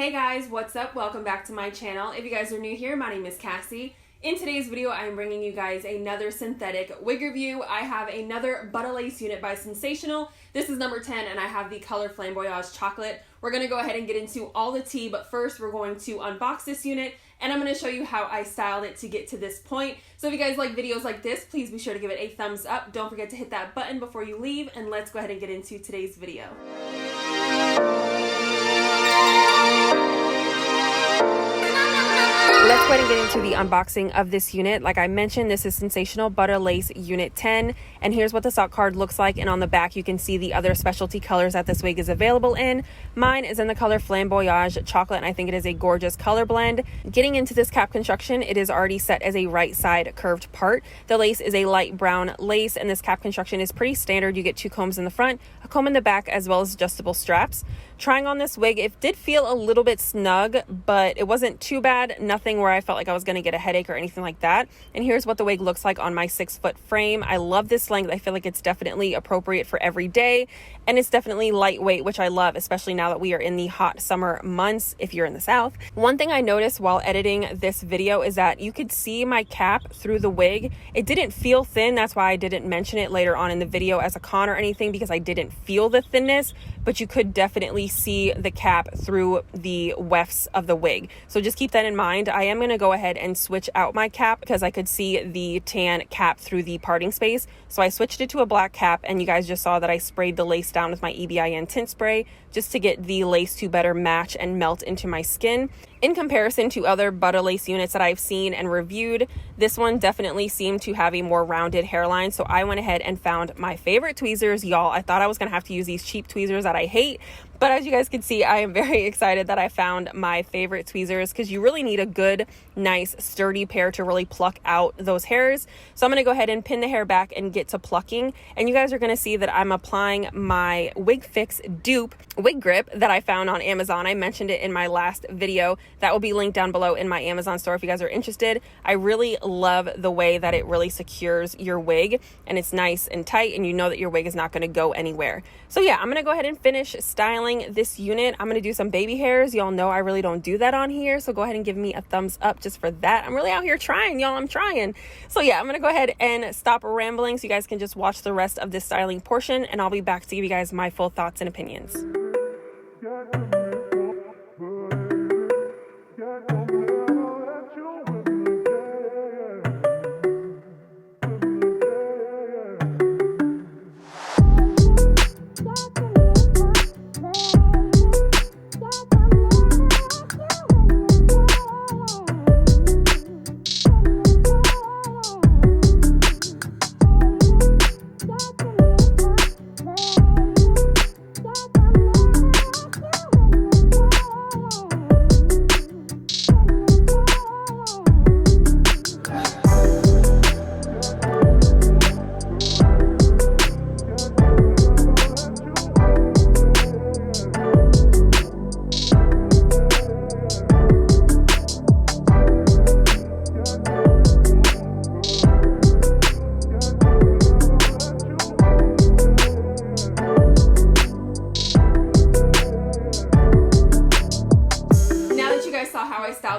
Hey guys, what's up? Welcome back to my channel. If you guys are new here, my name is Cassie. In today's video, I am bringing you guys another synthetic wig review. I have another Butta Lace unit by Sensational. This is number 10 and I have the color Flamboyage Chocolate. We're going to go ahead and get into all the tea, but first we're going to unbox this unit and I'm going to show you how I styled it to get to this point. So if you guys like videos like this, please be sure to give it a thumbs up. Don't forget to hit that button before you leave, and let's go ahead and get into today's video. Let's go ahead and get into the unboxing of this unit. Like I mentioned, this is Sensational Butta Lace Unit 10, and here's what the stock card looks like, and on the back you can see the other specialty colors that this wig is available in. Mine is in the color Flamboyage Chocolate, and I think it is a gorgeous color blend. Getting into this cap construction, it is already set as a right side curved part. The lace is a light brown lace, and this cap construction is pretty standard. You get 2 combs in the front, a comb in the back, as well as adjustable straps. Trying on this wig, it did feel a little bit snug, but it wasn't too bad. Nothing where I felt like I was going to get a headache or anything like that. And here's what the wig looks like on my 6-foot frame. I love this length. I feel like it's definitely appropriate for every day, and it's definitely lightweight, which I love, especially now that we are in the hot summer months if you're in the South. One thing I noticed while editing this video is that you could see my cap through the wig. It didn't feel thin. That's why I didn't mention it later on in the video as a con or anything, because I didn't feel the thinness, but you could definitely see the cap through the wefts of the wig. So just keep that in mind. I am going to go ahead and switch out my cap because I could see the tan cap through the parting space. So I switched it to a black cap, and you guys just saw that I sprayed the lace down with my EBIN tint spray just to get the lace to better match and melt into my skin. In comparison to other Butta Lace units that I've seen and reviewed, this one definitely seemed to have a more rounded hairline. So I went ahead and found my favorite tweezers. Y'all, I thought I was going to have to use these cheap tweezers that I hate, but as you guys can see, I am very excited that I found my favorite tweezers, because you really need a good, nice, sturdy pair to really pluck out those hairs. So I'm going to go ahead and pin the hair back and get to plucking, and you guys are going to see that I'm applying my Wig Fix dupe wig grip that I found on Amazon. I mentioned it in my last video. That will be linked down below in my Amazon store if you guys are interested. I really love the way that it really secures your wig, and it's nice and tight, and you know that your wig is not going to go anywhere. So yeah, I'm going to go ahead and finish styling this unit. I'm going to do some baby hairs. Y'all know I really don't do that on here, so go ahead and give me a thumbs up just for that. I'm really out here trying, y'all. I'm trying. So yeah, I'm going to go ahead and stop rambling so you guys can just watch the rest of this styling portion, and I'll be back to give you guys my full thoughts and opinions.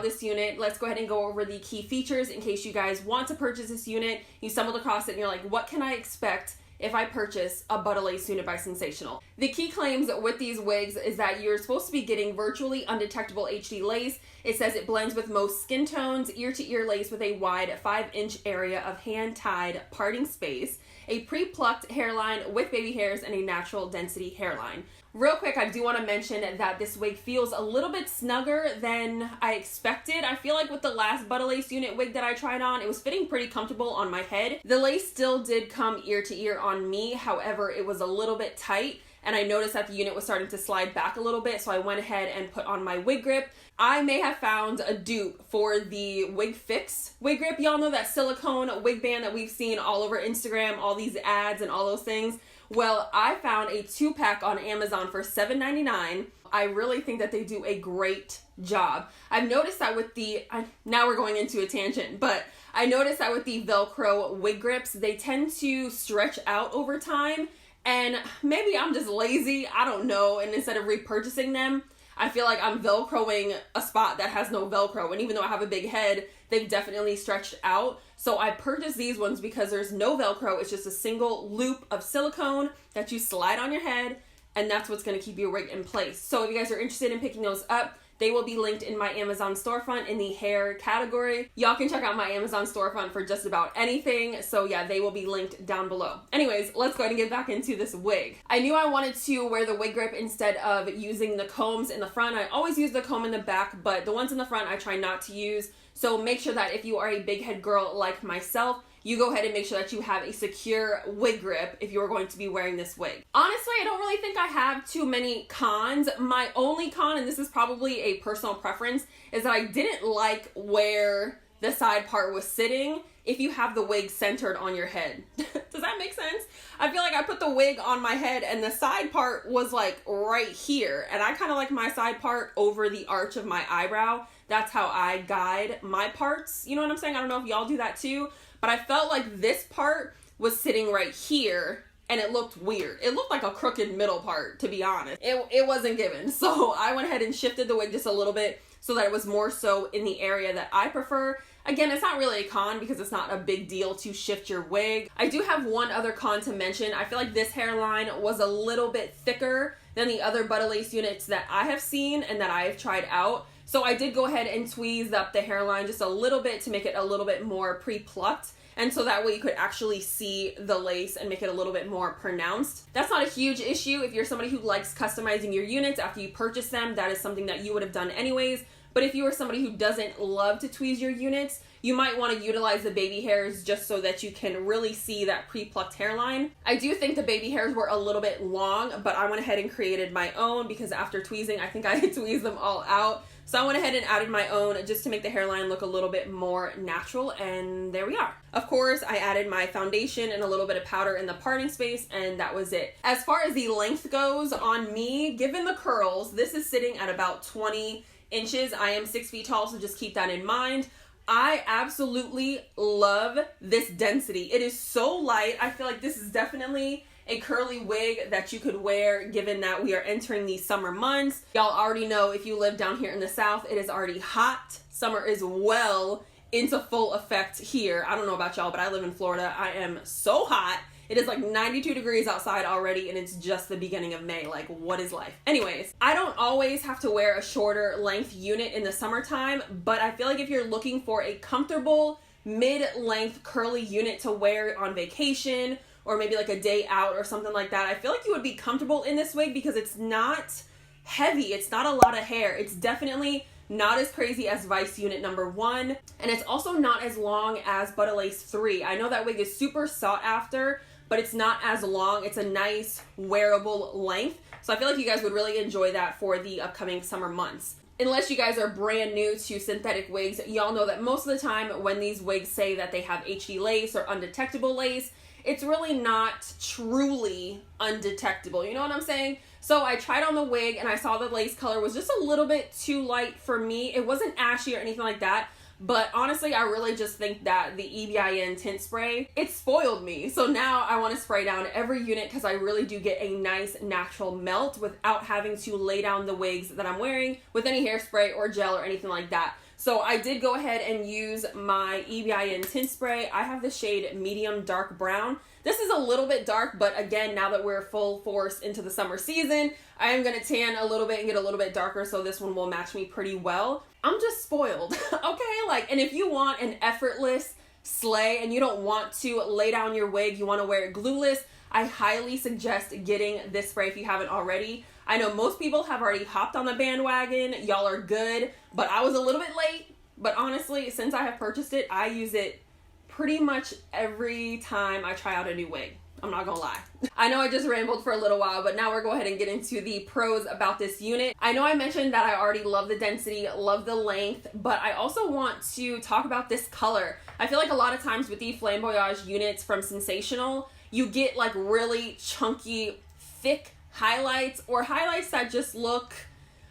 This unit, let's go ahead and go over the key features in case you guys want to purchase this unit. You stumbled across it and you're like, what can I expect if I purchase a Butta Lace unit by Sensational? The key claims with these wigs is that you're supposed to be getting virtually undetectable HD lace. It says it blends with most skin tones, ear-to-ear lace with a wide 5-inch area of hand-tied parting space, a pre-plucked hairline with baby hairs, and a natural density hairline. Real quick, I do want to mention that this wig feels a little bit snugger than I expected. I feel like with the last Butta Lace unit wig that I tried on, it was fitting pretty comfortable on my head. The lace still did come ear to ear on me. However, it was a little bit tight, and I noticed that the unit was starting to slide back a little bit, so I went ahead and put on my wig grip. I may have found a dupe for the Wig Fix wig grip. Y'all know that silicone wig band that we've seen all over Instagram, all these ads and all those things. Well, I found a 2-pack on Amazon for $7.99. I really think that they do a great job. I've noticed that with the, now we're going into a tangent, but I noticed that with the Velcro wig grips, they tend to stretch out over time, and maybe I'm just lazy, I don't know, and instead of repurchasing them, I feel like I'm Velcroing a spot that has no Velcro. And even though I have a big head, they've definitely stretched out. So I purchased these ones because there's no Velcro. It's just a single loop of silicone that you slide on your head, and that's what's going to keep your wig in place. So if you guys are interested in picking those up, they will be linked in my Amazon storefront in the hair category. Y'all can check out my Amazon storefront for just about anything. So yeah, they will be linked down below. Anyways, let's go ahead and get back into this wig. I knew I wanted to wear the wig grip instead of using the combs in the front. I always use the comb in the back, but the ones in the front I try not to use. So make sure that if you are a big head girl like myself, you go ahead and make sure that you have a secure wig grip if you are going to be wearing this wig. Honestly, I don't really think I have too many cons. My only con, and this is probably a personal preference, is that I didn't like where the side part was sitting if you have the wig centered on your head. Does that make sense? I feel like I put the wig on my head and the side part was like right here. And I kind of like my side part over the arch of my eyebrow. That's how I guide my parts. You know what I'm saying? I don't know if y'all do that too. But I felt like this part was sitting right here and it looked weird. It looked like a crooked middle part, to be honest. It wasn't given. So I went ahead and shifted the wig just a little bit so that it was more so in the area that I prefer. Again, it's not really a con because it's not a big deal to shift your wig. I do have one other con to mention. I feel like this hairline was a little bit thicker than the other Butta lace units that I have seen and that I have tried out. So I did go ahead and tweeze up the hairline just a little bit to make it a little bit more pre-plucked. And so that way you could actually see the lace and make it a little bit more pronounced. That's not a huge issue. If you're somebody who likes customizing your units after you purchase them, that is something that you would have done anyways. But if you are somebody who doesn't love to tweeze your units, you might want to utilize the baby hairs just so that you can really see that pre-plucked hairline. I do think the baby hairs were a little bit long, but I went ahead and created my own because after tweezing, I think I had tweezed them all out. So I went ahead and added my own just to make the hairline look a little bit more natural, and there we are. Of course, I added my foundation and a little bit of powder in the parting space, and that was it. As far as the length goes on me, given the curls, this is sitting at about 20 inches. I am 6 feet tall, so just keep that in mind. I absolutely love this density. It is so light. I feel like this is definitely a curly wig that you could wear given that we are entering the summer months. Y'all already know if you live down here in the South, it is already hot. Summer is well into full effect here. I don't know about y'all, but I live in Florida. I am so hot. It is like 92 degrees outside already and it's just the beginning of May. Like, what is life? Anyways, I don't always have to wear a shorter length unit in the summertime, but I feel like if you're looking for a comfortable mid-length curly unit to wear on vacation or maybe like a day out or something like that, I feel like you would be comfortable in this wig because it's not heavy. It's not a lot of hair. It's definitely not as crazy as Vice unit number 1, and it's also not as long as Butta Lace 3. I know that wig is super sought after, but it's not as long. It's a nice wearable length. So I feel like you guys would really enjoy that for the upcoming summer months. Unless you guys are brand new to synthetic wigs, y'all know that most of the time when these wigs say that they have HD lace or undetectable lace, it's really not truly undetectable. You know what I'm saying? So I tried on the wig and I saw the lace color was just a little bit too light for me. It wasn't ashy or anything like that. But honestly, I really just think that the EBIN tint spray, it spoiled me. So now I want to spray down every unit because I really do get a nice natural melt without having to lay down the wigs that I'm wearing with any hairspray or gel or anything like that. So I did go ahead and use my EBIN tint spray. I have the shade medium dark brown. This is a little bit dark, but again, now that we're full force into the summer season, I am going to tan a little bit and get a little bit darker, so this one will match me pretty well. I'm just spoiled, okay? Like, and if you want an effortless slay and you don't want to lay down your wig, you want to wear it glueless, I highly suggest getting this spray if you haven't already. I know most people have already hopped on the bandwagon. Y'all are good, but I was a little bit late. But honestly, since I have purchased it, I use it pretty much every time I try out a new wig. I'm not gonna lie. I know I just rambled for a little while, but now we're going to go ahead and get into the pros about this unit. I know I mentioned that I already love the density, love the length, but I also want to talk about this color. I feel like a lot of times with the flamboyage units from Sensational, you get like really chunky, thick highlights or highlights that just look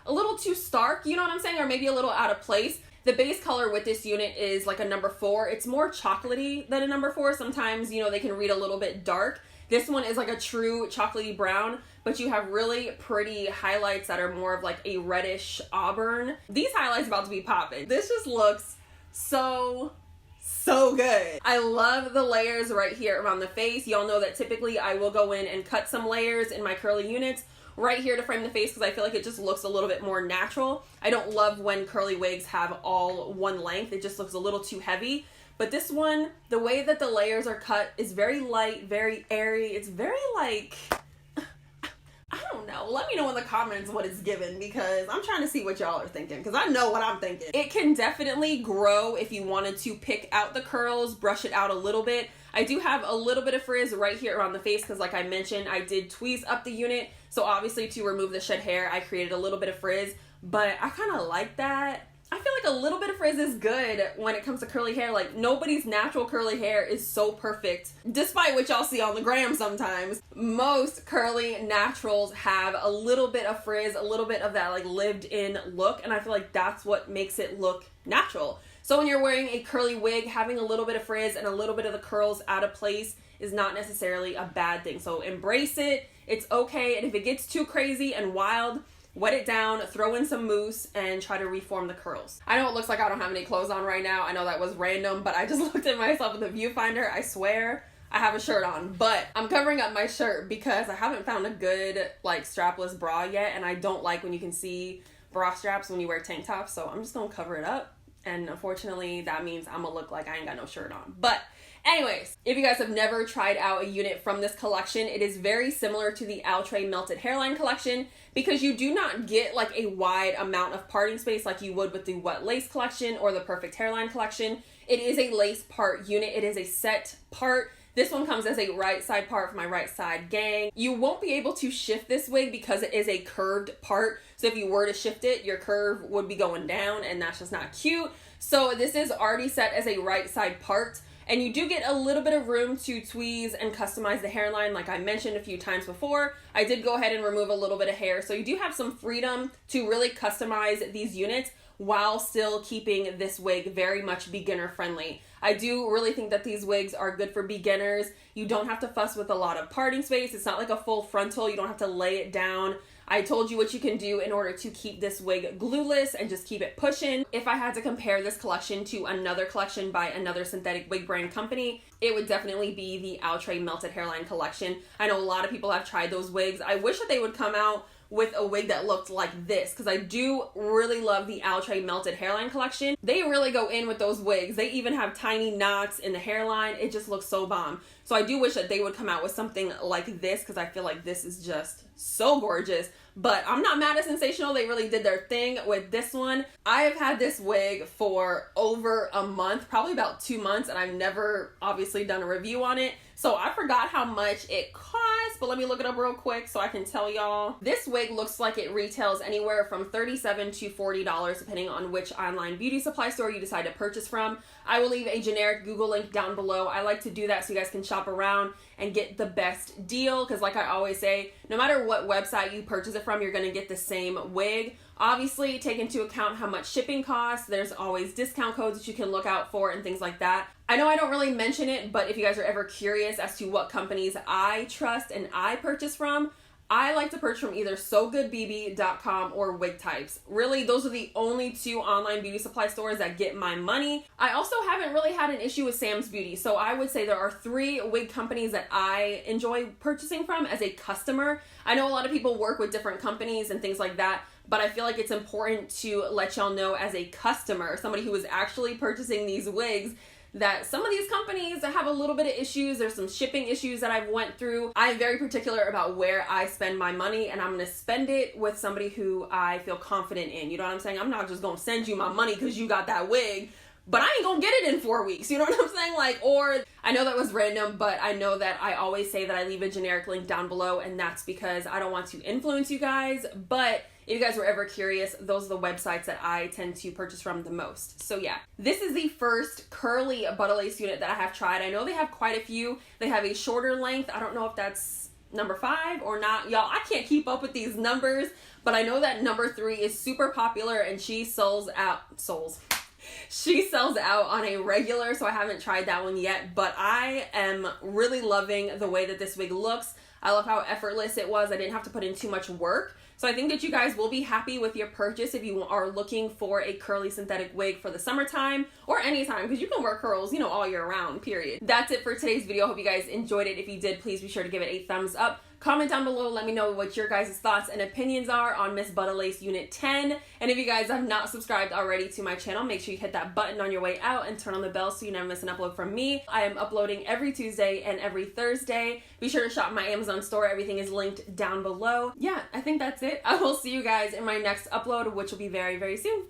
a little too stark, you know what I'm saying? Or maybe a little out of place. The base color with this unit is like a number 4. It's more chocolatey than a number 4. Sometimes, you know, they can read a little bit dark. This one is like a true chocolatey brown, but you have really pretty highlights that are more of like a reddish auburn. These highlights about to be popping. This just looks so good. I love the layers right here around the face. Y'all know that typically I will go in and cut some layers in my curly units right here to frame the face because I feel like it just looks a little bit more natural. I don't love when curly wigs have all one length. It just looks a little too heavy. But this one, the way that the layers are cut is very light, very airy. It's very like, I don't know. Let me know in the comments what it's given because I'm trying to see what y'all are thinking because I know what I'm thinking. It can definitely grow if you wanted to pick out the curls, brush it out a little bit. I do have a little bit of frizz right here around the face because like I mentioned, I did tweeze up the unit. So obviously to remove the shed hair, I created a little bit of frizz, but I kind of like that. I feel like a little bit of frizz is good when it comes to curly hair. Like nobody's natural curly hair is so perfect, despite what y'all see on the gram sometimes. Most curly naturals have a little bit of frizz, a little bit of that like lived in look. And I feel like that's what makes it look natural. So when you're wearing a curly wig, having a little bit of frizz and a little bit of the curls out of place is not necessarily a bad thing. So embrace it. It's okay. And if it gets too crazy and wild, wet it down, throw in some mousse, and try to reform the curls. I know it looks like I don't have any clothes on right now. I know that was random, but I just looked at myself in the viewfinder. I swear I have a shirt on, but I'm covering up my shirt because I haven't found a good like strapless bra yet, and I don't like when you can see bra straps when you wear tank tops, so I'm just gonna cover it up. And unfortunately, that means I'm gonna look like I ain't got no shirt on. But anyways, if you guys have never tried out a unit from this collection, it is very similar to the Outre Melted Hairline collection because you do not get like a wide amount of parting space like you would with the Wet Lace collection or the Perfect Hairline collection. It is a lace part unit. It is a set part. This one comes as a right side part for my right side gang. You won't be able to shift this wig because it is a curved part. So if you were to shift it, your curve would be going down and that's just not cute. So this is already set as a right side part. And you do get a little bit of room to tweeze and customize the hairline like I mentioned a few times before. I did go ahead and remove a little bit of hair. So you do have some freedom to really customize these units while still keeping this wig very much beginner friendly. I do really think that these wigs are good for beginners. You don't have to fuss with a lot of parting space. It's not like a full frontal. You don't have to lay it down. I told you what you can do in order to keep this wig glueless and just keep it pushing. If I had to compare this collection to another collection by another synthetic wig brand company, it would definitely be the Outre Melted Hairline collection. I know a lot of people have tried those wigs. I wish that they would come out with a wig that looked like this because I do really love the Outre Melted Hairline collection. They really go in with those wigs. They even have tiny knots in the hairline. It just looks so bomb. So I do wish that they would come out with something like this because I feel like this is just so gorgeous. But I'm not mad at Sensational. They really did their thing with this one. I have had this wig for over a month, probably about 2 months, and I've never obviously done a review on it. So I forgot how much it cost, but let me look it up real quick so I can tell y'all. This wig looks like it retails anywhere from $37 to $40 depending on which online beauty supply store you decide to purchase from. I will leave a generic Google link down below. I like to do that so you guys can shop around and get the best deal because like I always say, no matter what website you purchase it from, you're going to get the same wig. Obviously, take into account how much shipping costs. There's always discount codes that you can look out for and things like that. I know I don't really mention it, but if you guys are ever curious as to what companies I trust and I purchase from, I like to purchase from either SoGoodBB.com or Wig Types. Really, those are the only two online beauty supply stores that get my money. I also haven't really had an issue with Sam's Beauty, so I would say there are 3 wig companies that I enjoy purchasing from as a customer. I know a lot of people work with different companies and things like that, but I feel like it's important to let y'all know as a customer, somebody who is actually purchasing these wigs, that some of these companies have a little bit of issues. There's some shipping issues that I've went through. I'm very particular about where I spend my money, and I'm going to spend it with somebody who I feel confident in. You know what I'm saying? I'm not just going to send you my money because you got that wig, but I ain't going to get it in 4 weeks. You know what I'm saying? Like, or I know that was random, but I know that I always say that I leave a generic link down below, and that's because I don't want to influence you guys. But if you guys were ever curious, those are the websites that I tend to purchase from the most. So yeah, this is the first curly Butta Lace unit that I have tried. I know they have quite a few. They have a shorter length. I don't know if that's number 5 or not. Y'all, I can't keep up with these numbers, but I know that number 3 is super popular and she sells out, She sells out on a regular, so I haven't tried that one yet, but I am really loving the way that this wig looks. I love how effortless it was. I didn't have to put in too much work. So I think that you guys will be happy with your purchase if you are looking for a curly synthetic wig for the summertime or anytime, because you can wear curls, you know, all year round, period. That's it for today's video. Hope you guys enjoyed it. If you did, please be sure to give it a thumbs up. Comment down below, let me know what your guys' thoughts and opinions are on Miss Butta Lace Unit 10. And if you guys have not subscribed already to my channel, make sure you hit that button on your way out and turn on the bell so you never miss an upload from me. I am uploading every Tuesday and every Thursday. Be sure to shop my Amazon store. Everything is linked down below. Yeah, I think that's it. I will see you guys in my next upload, which will be very, very soon.